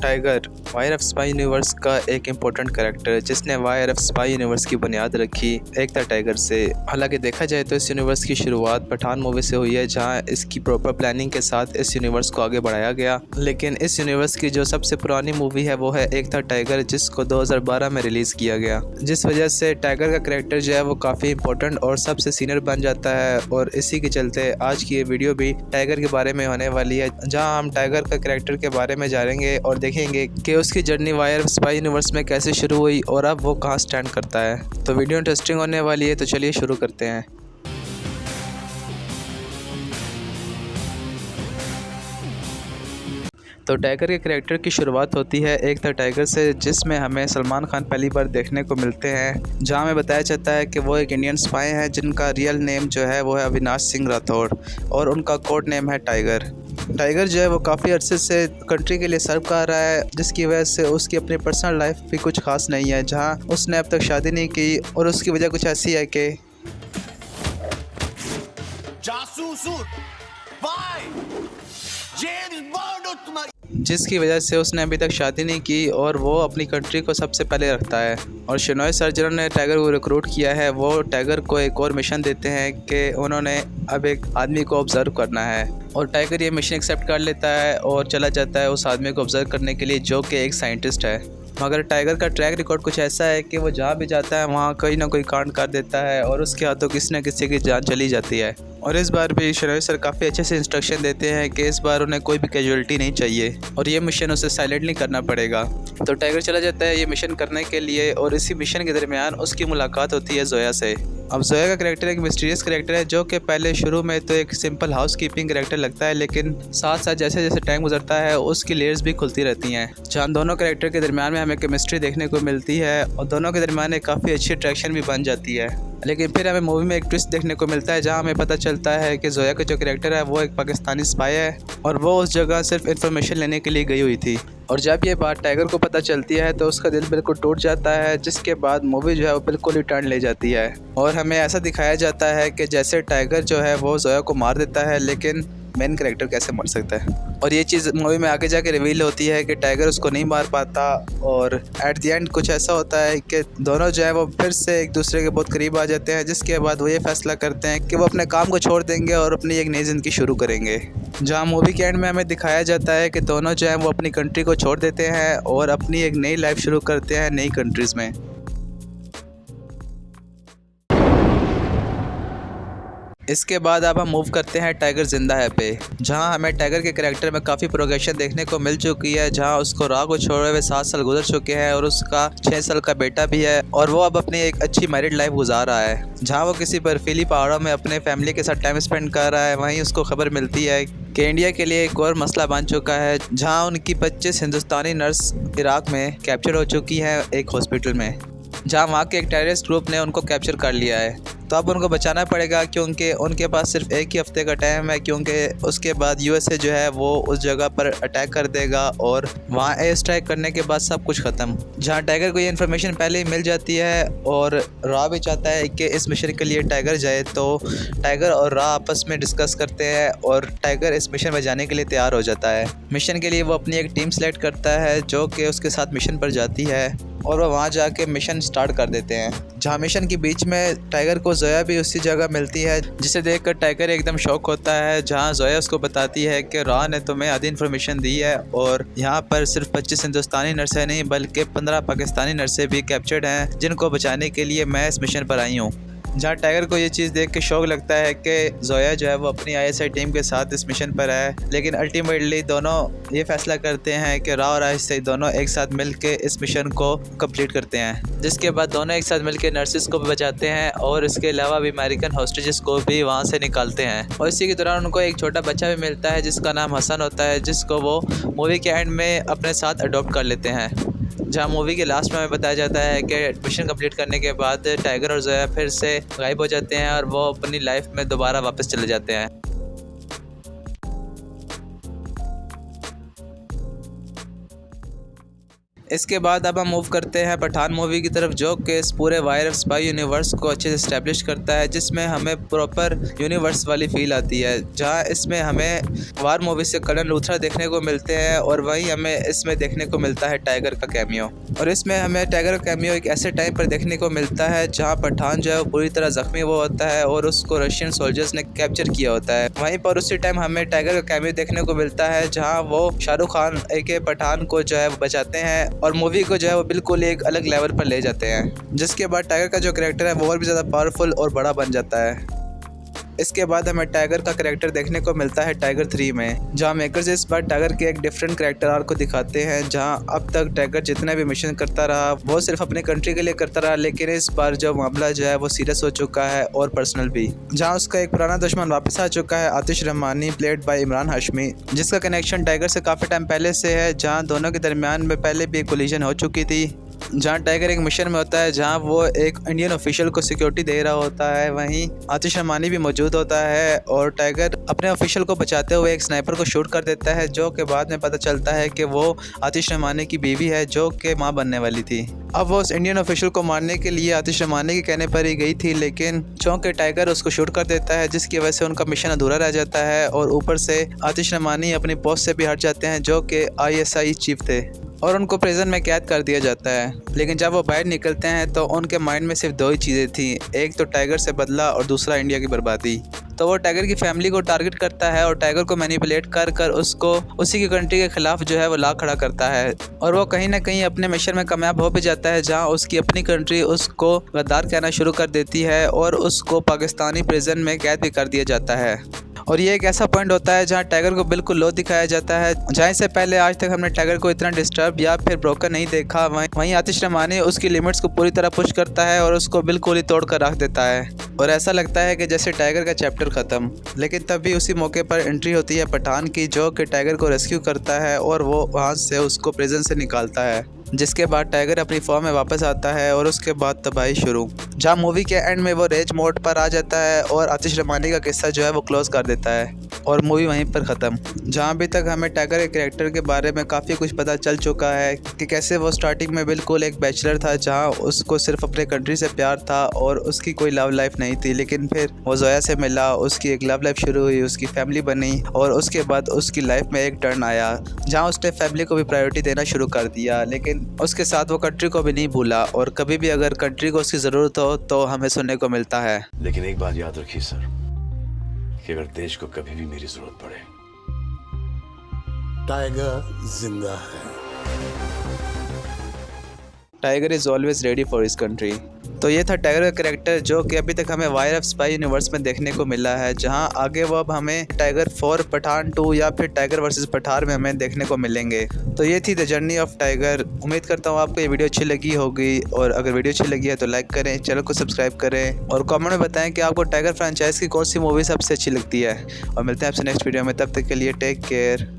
Tiger wire of spy universe का एक important character जिसने वायर ऑफ स्पाई यूनिवर्स की बुनियाद रखी एक था टाइगर से। हालांकि देखा जाए तो इस यूनिवर्स की शुरुआत पठान मूवी से हुई है, जहां इसकी प्रॉपर प्लानिंग के साथ इस यूनिवर्स को आगे बढ़ाया गया। लेकिन इस यूनिवर्स की जो सबसे पुरानी मूवी है वो है एक था टाइगर, जिसको 2012 में रिलीज़ किया गया, जिस वजह से टाइगर का कैरेक्टर जो है वो काफ़ी इंपॉर्टेंट और सबसे सीनियर बन जाता है। और इसी के चलते आज की ये वीडियो भी टाइगर के बारे में होने वाली है, जहाँ हम टाइगर का कैरेक्टर के बारे में जानेंगे और देखेंगे कि उसकी जर्नी वायर स्पाई यूनिवर्स में कैसे शुरू हुई और अब वो कहाँ स्टैंड करता है। तो वीडियो इंटरेस्टिंग होने वाली है, तो चलिए शुरू करते हैं। तो टाइगर के कैरेक्टर की शुरुआत होती है एक था टाइगर से, जिसमें हमें सलमान खान पहली बार देखने को मिलते हैं, जहां हमें बताया जाता है कि वो एक इंडियन स्पाई हैं जिनका रियल नेम जो है वो है अविनाश सिंह राठौड़ और उनका कोड नेम है टाइगर। टाइगर जो है वो काफ़ी अरसे से कंट्री के लिए सर्व कर रहा है, जिसकी वजह से उसकी अपनी पर्सनल लाइफ भी कुछ खास नहीं है, जहां उसने अब तक शादी नहीं की और उसकी वजह कुछ ऐसी है कि जिसकी वजह से उसने अभी तक शादी नहीं की और वो अपनी कंट्री को सबसे पहले रखता है। और शनॉय सर जिन्होंने टाइगर को रिक्रूट किया है वो टाइगर को एक और मिशन देते हैं कि उन्होंने अब एक आदमी को ऑब्जर्व करना है, और टाइगर ये मिशन एक्सेप्ट कर लेता है और चला जाता है उस आदमी को ऑब्जर्व करने के लिए, जो कि एक साइंटिस्ट है। मगर टाइगर का ट्रैक रिकॉर्ड कुछ ऐसा है कि वो जहाँ भी जाता है वहाँ कोई ना कोई कांड कर देता है और उसके हाथों किसी न किसी की जान चली जाती है। और इस बार भी शनॉय सर काफ़ी अच्छे से इंस्ट्रक्शन देते हैं कि इस बार उन्हें कोई भी कैजुअलिटी नहीं चाहिए और ये मिशन उसे साइलेंटली करना पड़ेगा। तो टाइगर चला जाता है ये मिशन करने के लिए, और इसी मिशन के दरमियान उसकी मुलाकात होती है जोया से। अब जोया का कैरेक्टर एक मिस्टीरियस कैरेक्टर है, जो कि पहले शुरू में तो एक सिंपल हाउस कीपिंग कैरेक्टर लगता है, लेकिन साथ साथ जैसे जैसे टाइम गुजरता है उसकी लेयर्स भी खुलती रहती हैं, जहाँ दोनों कैरेक्टर के दरमियान में हमें केमिस्ट्री देखने को मिलती है और दोनों के दरमियान एक काफ़ी अच्छी अट्रैक्शन भी बन जाती है। लेकिन फिर हमें मूवी में एक ट्विस्ट देखने को मिलता है, जहाँ हमें पता चलता है कि जोया का जो कैरेक्टर है वो एक पाकिस्तानी स्पाई है और वो उस जगह सिर्फ इन्फॉर्मेशन लेने के लिए गई हुई थी। और जब ये बात टाइगर को पता चलती है तो उसका दिल बिल्कुल टूट जाता है, जिसके बाद मूवी जो है वो बिल्कुल ही टर्न ले जाती है और हमें ऐसा दिखाया जाता है कि जैसे टाइगर जो है वो जोया को मार देता है, लेकिन मेन कैरेक्टर कैसे मर सकता है। और ये चीज़ मूवी में आगे जाके रिवील होती है कि टाइगर उसको नहीं मार पाता, और एट द एंड कुछ ऐसा होता है कि दोनों जो है वो फिर से एक दूसरे के बहुत करीब आ जाते हैं, जिसके बाद वो ये फैसला करते हैं कि वो अपने काम को छोड़ देंगे और अपनी एक नई ज़िंदगी शुरू करेंगे। जहाँ मूवी के एंड में हमें दिखाया जाता है कि दोनों जो है वो अपनी कंट्री को छोड़ देते हैं और अपनी एक नई लाइफ शुरू करते हैं नई कंट्रीज़ में। इसके बाद अब हम मूव करते हैं टाइगर जिंदा है पे, जहां हमें टाइगर के कैरेक्टर में काफ़ी प्रोग्रेशन देखने को मिल चुकी है, जहां उसको राह को छोड़े हुए 7 साल गुजर चुके हैं और उसका 6 साल का बेटा भी है, और वो अब अपनी एक अच्छी मैरिड लाइफ गुजार रहा है, जहां वो किसी बर्फीली पहाड़ों में अपने फैमिली के साथ टाइम स्पेंड कर रहा है। वहीं उसको खबर मिलती है कि इंडिया के लिए एक और मसला बन चुका है, जहाँ उनकी 25 हिंदुस्तानी नर्स इराक में कैप्चर हो चुकी हैं एक हॉस्पिटल में, जहाँ वहाँ के एक टेररिस्ट ग्रुप ने उनको कैप्चर कर लिया है। तो अब उनको बचाना पड़ेगा, क्योंकि उनके पास सिर्फ एक ही हफ्ते का टाइम है, क्योंकि उसके बाद यूएसए जो है वो उस जगह पर अटैक कर देगा और वहाँ एयर स्ट्राइक करने के बाद सब कुछ ख़त्म। जहाँ टाइगर को ये इन्फॉर्मेशन पहले ही मिल जाती है और रा भी चाहता है कि इस मिशन के लिए टाइगर जाए, तो टाइगर और रा आपस में डिस्कस करते हैं और टाइगर इस मिशन में जाने के लिए तैयार हो जाता है। मिशन के लिए वो अपनी एक टीम सेलेक्ट करता है जो कि उसके साथ मिशन पर जाती है और वह वहाँ जाके मिशन स्टार्ट कर देते हैं, जहाँ मिशन के बीच में टाइगर को जोया भी उसी जगह मिलती है, जिसे देखकर टाइगर एकदम शॉक होता है, जहाँ जोया उसको बताती है कि रा ने तुम्हें आधी इन्फॉर्मेशन दी है और यहाँ पर सिर्फ 25 हिंदुस्तानी नर्सें नहीं बल्कि 15 पाकिस्तानी नर्सें भी कैप्चर्ड हैं, जिनको बचाने के लिए मैं इस मिशन पर आई हूँ। जहाँ टाइगर को ये चीज़ देख के शौक लगता है कि जोया जो है वो अपनी आईएसआई टीम के साथ इस मिशन पर है, लेकिन अल्टीमेटली दोनों ये फैसला करते हैं कि रा और आईएसआई दोनों एक साथ मिलकर इस मिशन को कंप्लीट करते हैं, जिसके बाद दोनों एक साथ मिलकर नर्सिस को भी बचाते हैं और इसके अलावा भी अमेरिकन हॉस्टेजेस को भी वहाँ से निकालते हैं। और इसी के दौरान उनको एक छोटा बच्चा भी मिलता है जिसका नाम हसन होता है, जिसको वो मूवी के एंड में अपने साथ अडॉप्ट कर लेते हैं। जहाँ मूवी के लास्ट में हमें बताया जाता है कि मिशन कंप्लीट करने के बाद टाइगर और जोया फिर से गायब हो जाते हैं और वो अपनी लाइफ में दोबारा वापस चले जाते हैं। इसके बाद अब हम मूव करते हैं पठान मूवी की तरफ, जो कि इस पूरे वायर ऑफ स्पाई यूनिवर्स को अच्छे से इस्टेब्लिश करता है, जिसमें हमें प्रॉपर यूनिवर्स वाली फील आती है। जहां इसमें हमें वार मूवी से कर्नल लूथरा देखने को मिलते हैं और वहीं हमें इसमें देखने को मिलता है टाइगर का कैमियो। और इसमें हमें टाइगर का कैमियो एक ऐसे टाइम पर देखने को मिलता है जहाँ पठान जो है वो पूरी तरह जख्मी हुआ होता है और उसको रशियन सोल्जर्स ने कैप्चर किया होता है। वहीं पर उसी टाइम हमें टाइगर का कैमियो देखने को मिलता है जहाँ वो शाहरुख खान के पठान को जो है वो बचाते हैं और मूवी को जो है वो बिल्कुल एक अलग लेवल पर ले जाते हैं, जिसके बाद टाइगर का जो कैरेक्टर है वो और भी ज़्यादा पावरफुल और बड़ा बन जाता है। इसके बाद हमें टाइगर का कैरेक्टर देखने को मिलता है टाइगर 3 में, जहां मेकर्स इस बार टाइगर के एक डिफरेंट कैरेक्टर आर्क को दिखाते हैं। जहां अब तक टाइगर जितना भी मिशन करता रहा वो सिर्फ अपनी कंट्री के लिए करता रहा, लेकिन इस बार जो मामला जो है वो सीरियस हो चुका है और पर्सनल भी। जहां उसका एक पुराना दुश्मन वापस आ चुका है, आतिश रहमानी प्लेड बाय इमरान हाशमी, जिसका कनेक्शन टाइगर से काफ़ी टाइम पहले से है। जहाँ दोनों के दरमियान में पहले भी एक कोलिजन हो चुकी थी, जहाँ टाइगर एक मिशन में होता है जहाँ वो एक इंडियन ऑफिशियल को सिक्योरिटी दे रहा होता है। वहीं आतिश रहमानी भी मौजूद होता है और टाइगर अपने ऑफिशियल को बचाते हुए एक स्नाइपर को शूट कर देता है, जो कि बाद में पता चलता है कि वो आतिश रहमानी की बीवी है जो कि माँ बनने वाली थी। अब वो उस इंडियन ऑफिशियल को मारने के लिए आतिश रहमानी के कहने पर ही गई थी, लेकिन चौंक के टाइगर उसको शूट कर देता है, जिसकी वजह से उनका मिशन अधूरा रह जाता है। और ऊपर से आतिश रहमानी अपनी पोस्ट से भी हट जाते हैं, जो कि ISI चीफ थे, और उनको प्रिजन में कैद कर दिया जाता है। लेकिन जब वो बाहर निकलते हैं तो उनके माइंड में सिर्फ 2 ही चीज़ें थी, एक तो टाइगर से बदला और दूसरा इंडिया की बर्बादी। तो वो टाइगर की फैमिली को टारगेट करता है और टाइगर को मैनिपुलेट कर कर उसको उसी की कंट्री के खिलाफ जो है वो ला खड़ा करता है। और वो कहीं ना कहीं अपने मिशन में कामयाब हो भी जाता है, जहाँ उसकी अपनी कंट्री उसको गद्दार कहना शुरू कर देती है और उसको पाकिस्तानी प्रिजन में कैद भी कर दिया जाता है। और ये एक ऐसा पॉइंट होता है जहाँ टाइगर को बिल्कुल लो दिखाया जाता है, जहाँ इससे पहले आज तक हमने टाइगर को इतना डिस्टर्ब या फिर ब्रोकन नहीं देखा। वहीं आतिश रहमानी उसकी लिमिट्स को पूरी तरह पुश करता है और उसको बिल्कुल ही तोड़ कर रख देता है और ऐसा लगता है कि जैसे टाइगर का चैप्टर ख़त्म। लेकिन तभी उसी मौके पर एंट्री होती है पठान की, जो कि टाइगर को रेस्क्यू करता है और वो वहाँ से उसको प्रिजन से निकालता है, जिसके बाद टाइगर अपनी फॉर्म में वापस आता है और उसके बाद तबाही शुरू। जहाँ मूवी के एंड में वो रेज मोड पर आ जाता है और आतिश रहमानी का किस्सा जो है वो क्लोज कर देता है और मूवी वहीं पर ख़त्म। जहाँ अभी तक हमें टाइगर के कैरेक्टर के बारे में काफ़ी कुछ पता चल चुका है कि कैसे वो स्टार्टिंग में बिल्कुल एक बैचलर था, जहाँ उसको सिर्फ अपने कंट्री से प्यार था और उसकी कोई लव लाइफ नहीं थी। लेकिन फिर वो जोया से मिला, उसकी एक लव लाइफ शुरू हुई, उसकी फैमिली बनी और उसके बाद उसकी लाइफ में एक टर्न आया जहाँ उसने फैमिली को भी प्रायोरिटी देना शुरू कर दिया। लेकिन उसके साथ वो कंट्री को भी नहीं भूला और कभी भी अगर कंट्री को उसकी ज़रूरत हो तो हमें सुनने को मिलता है। लेकिन एक बात याद रखिए सर, कि अगर देश को कभी भी मेरी जरूरत पड़े, टाइगर जिंदा है। Tiger is always ready for his country. तो ये था टाइगर का कैरेक्टर, जो कि अभी तक हमें वायर ऑफ स्पाई यूनिवर्स में देखने को मिला है, जहां आगे वो अब हमें टाइगर 4, पठान 2 या फिर टाइगर वर्सेस पठान में हमें देखने को मिलेंगे। तो ये थी द जर्नी ऑफ टाइगर। उम्मीद करता हूँ आपको ये वीडियो अच्छी लगी होगी, और अगर वीडियो अच्छी लगी है तो लाइक करें, चैनल को सब्सक्राइब करें और कॉमेंट में बताएं कि आपको टाइगर फ्रेंचाइज की कौन सी मूवी सबसे अच्छी लगती है। और मिलते हैं आपसे नेक्स्ट वीडियो में, तब तक के लिए टेक केयर।